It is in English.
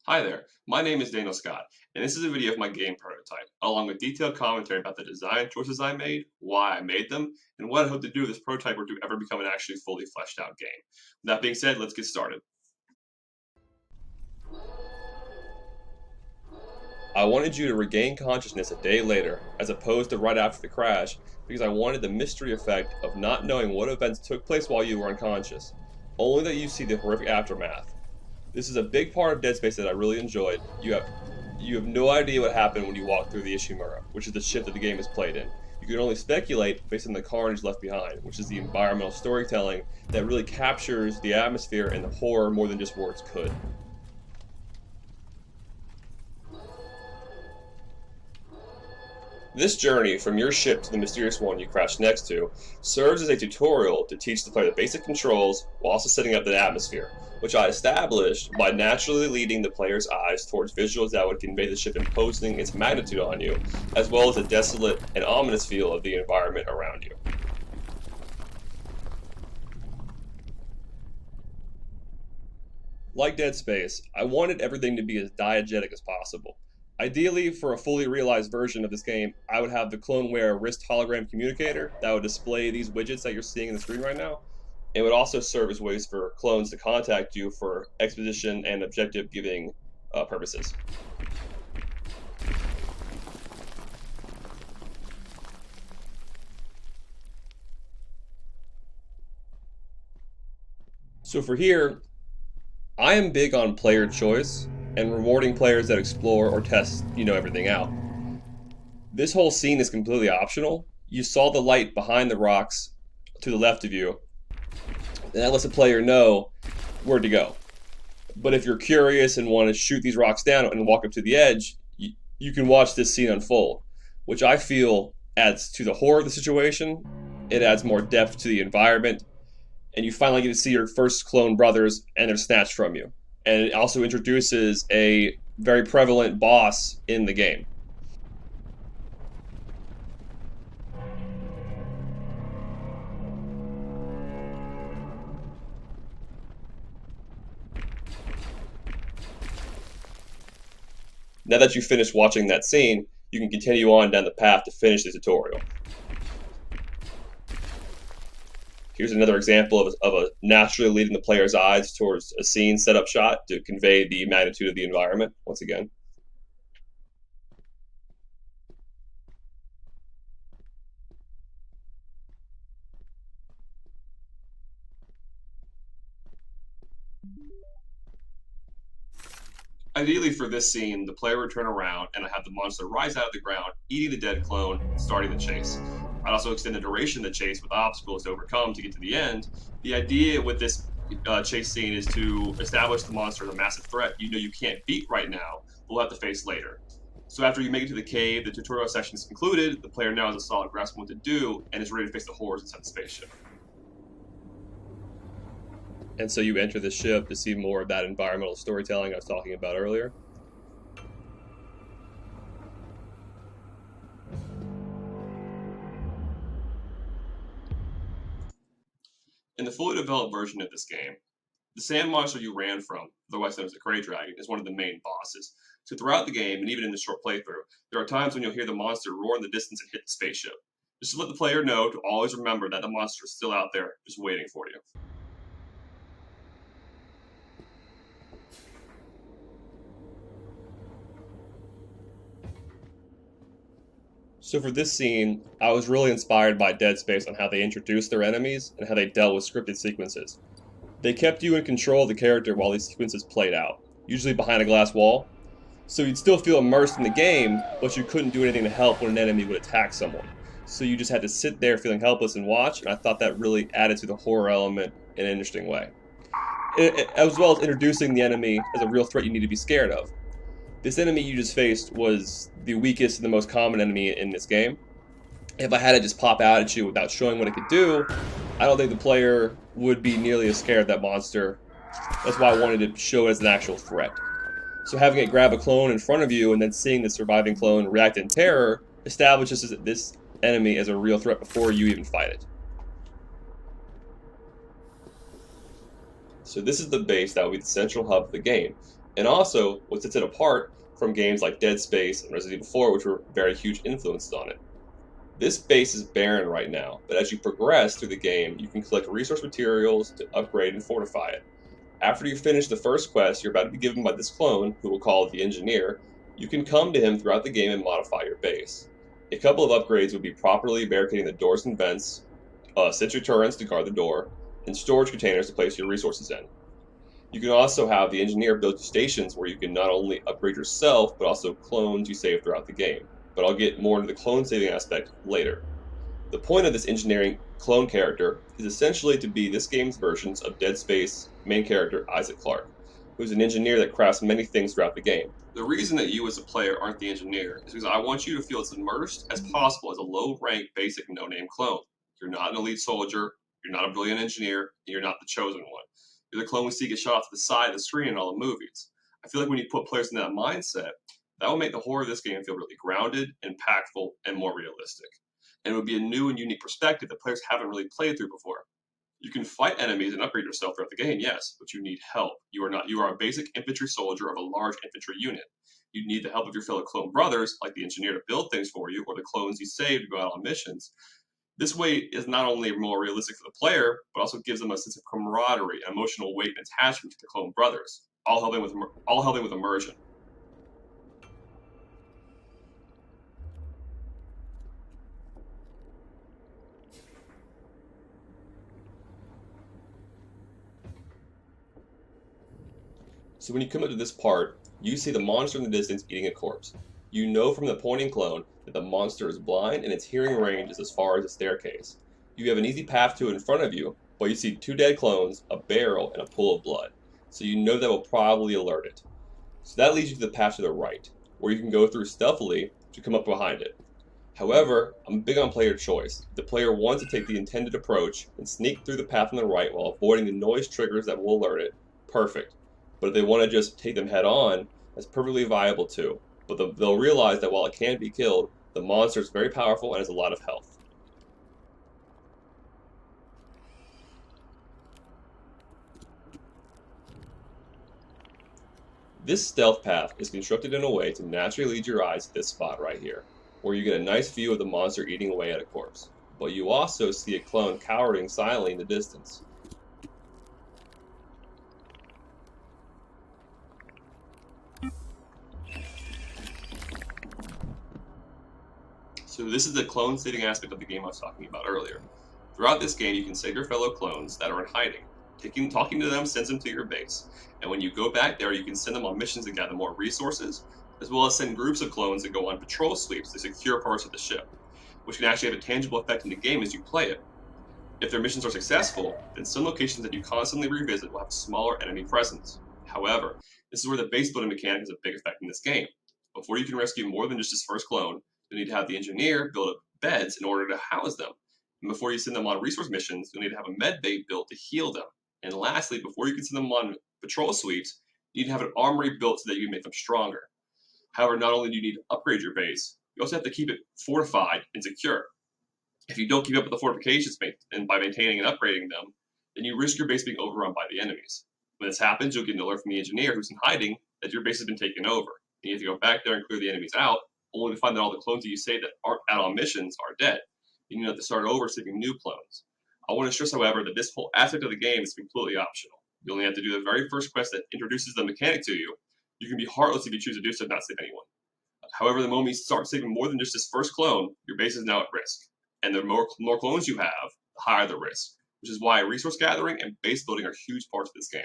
Hi there, my name is Daniel Scott, and this is a video of my game prototype, along with detailed commentary about the design choices I made, why I made them, and what I hope to do with this prototype were to ever become an actually fully fleshed out game. With that being said, let's get started. I wanted you to regain consciousness a day later, as opposed to right after the crash, because I wanted the mystery effect of not knowing what events took place while you were unconscious, only that you see the horrific aftermath. This is a big part of Dead Space that I really enjoyed. You have no idea what happened when you walk through the Ishimura, which is the ship that the game is played in. You can only speculate based on the carnage left behind, which is the environmental storytelling that really captures the atmosphere and the horror more than just words could. This journey from your ship to the mysterious one you crashed next to serves as a tutorial to teach the player the basic controls while also setting up the atmosphere, which I established by naturally leading the player's eyes towards visuals that would convey the ship imposing its magnitude on you, as well as the desolate and ominous feel of the environment around you. Like Dead Space, I wanted everything to be as diegetic as possible. Ideally, for a fully realized version of this game, I would have the CloneWare wrist hologram communicator that would display these widgets that you're seeing on the screen right now. It would also serve as ways for clones to contact you for exposition and objective giving purposes. So for here, I am big on player choice and rewarding players that explore or test, everything out. This whole scene is completely optional. You saw the light behind the rocks to the left of you, and that lets the player know where to go. But if you're curious and want to shoot these rocks down and walk up to the edge, you can watch this scene unfold, which I feel adds to the horror of the situation. It adds more depth to the environment, and you finally get to see your first clone brothers and they're snatched from you. And it also introduces a very prevalent boss in the game. Now that you've finished watching that scene, you can continue on down the path to finish the tutorial. Here's another example of a naturally leading the player's eyes towards a scene setup shot to convey the magnitude of the environment once again. Ideally for this scene, the player would turn around and I have the monster rise out of the ground, eating the dead clone, starting the chase. I'd also extend the duration of the chase with obstacles to overcome to get to the end. The idea with this chase scene is to establish the monster as a massive threat you can't beat right now, but will have to face later. So after you make it to the cave, the tutorial section is concluded, the player now has a solid grasp of what to do, and is ready to face the horrors inside the spaceship. And so you enter the ship to see more of that environmental storytelling I was talking about earlier. In the fully developed version of this game, the sand monster you ran from, otherwise known as the Grey Dragon, is one of the main bosses. So throughout the game, and even in the short playthrough, there are times when you'll hear the monster roar in the distance and hit the spaceship. Just to let the player know to always remember that the monster is still out there, just waiting for you. So for this scene, I was really inspired by Dead Space on how they introduced their enemies and how they dealt with scripted sequences. They kept you in control of the character while these sequences played out, usually behind a glass wall. So you'd still feel immersed in the game, but you couldn't do anything to help when an enemy would attack someone. So you just had to sit there feeling helpless and watch, and I thought that really added to the horror element in an interesting way. As well as introducing the enemy as a real threat you need to be scared of. This enemy you just faced was the weakest and the most common enemy in this game. If I had it just pop out at you without showing what it could do, I don't think the player would be nearly as scared of that monster. That's why I wanted to show it as an actual threat. So having it grab a clone in front of you and then seeing the surviving clone react in terror establishes this enemy as a real threat before you even fight it. So this is the base that will be the central hub of the game. And also, what sets it apart from games like Dead Space and Resident Evil 4, which were very huge influences on it. This base is barren right now, but as you progress through the game, you can collect resource materials to upgrade and fortify it. After you finish the first quest you're about to be given by this clone, who we'll call the Engineer, you can come to him throughout the game and modify your base. A couple of upgrades would be properly barricading the doors and vents, sentry turrets to guard the door, and storage containers to place your resources in. You can also have the Engineer build you stations where you can not only upgrade yourself, but also clones you save throughout the game. But I'll get more into the clone saving aspect later. The point of this engineering clone character is essentially to be this game's versions of Dead Space main character Isaac Clarke, who's an engineer that crafts many things throughout the game. The reason that you as a player aren't the engineer is because I want you to feel as immersed as possible as a low-rank, basic, no-name clone. You're not an elite soldier, you're not a brilliant engineer, and you're not the chosen one. You're the clone we see get shot off to the side of the screen in all the movies. I feel like when you put players in that mindset, that will make the horror of this game feel really grounded, impactful, and more realistic. And it would be a new and unique perspective that players haven't really played through before. You can fight enemies and upgrade yourself throughout the game, yes, but you need help. You are a basic infantry soldier of a large infantry unit. You need the help of your fellow clone brothers, like the engineer, to build things for you, or the clones you save to go out on missions. This way is not only more realistic for the player, but also gives them a sense of camaraderie, emotional weight, and attachment to the clone brothers, all helping with immersion. So when you come up to this part, you see the monster in the distance eating a corpse. You know from the pointing clone that the monster is blind and its hearing range is as far as a staircase. You have an easy path to it in front of you, but you see two dead clones, a barrel, and a pool of blood. So you know that will probably alert it. So that leads you to the path to the right, where you can go through stealthily to come up behind it. However, I'm big on player choice. If the player wants to take the intended approach and sneak through the path on the right while avoiding the noise triggers that will alert it, perfect. But if they want to just take them head on, that's perfectly viable too. But they'll realize that while it can be killed, the monster is very powerful and has a lot of health. This stealth path is constructed in a way to naturally lead your eyes to this spot right here, where you get a nice view of the monster eating away at a corpse. But you also see a clone cowering silently in the distance. So this is the clone saving aspect of the game I was talking about earlier. Throughout this game, you can save your fellow clones that are in hiding. Talking to them sends them to your base, and when you go back there, you can send them on missions to gather more resources, as well as send groups of clones that go on patrol sweeps to secure parts of the ship, which can actually have a tangible effect in the game as you play it. If their missions are successful, then some locations that you constantly revisit will have a smaller enemy presence. However, this is where the base building mechanic has a big effect in this game. Before you can rescue more than just his first clone, you need to have the engineer build up beds in order to house them. And before you send them on resource missions, you'll need to have a med bay built to heal them. And lastly, before you can send them on patrol sweeps, you need to have an armory built so that you can make them stronger. However, not only do you need to upgrade your base, you also have to keep it fortified and secure. If you don't keep up with the fortifications and by maintaining and upgrading them, then you risk your base being overrun by the enemies. When this happens, you'll get an alert from the engineer who's in hiding that your base has been taken over. And you have to go back there and clear the enemies out, only to find that all the clones that you saved that aren't out on missions are dead. You have to start over saving new clones. I want to stress, however, that this whole aspect of the game is completely optional. You only have to do the very first quest that introduces the mechanic to you. You can be heartless if you choose to do so and not save anyone. However, the moment you start saving more than just this first clone, your base is now at risk. And the more clones you have, the higher the risk, which is why resource gathering and base building are huge parts of this game.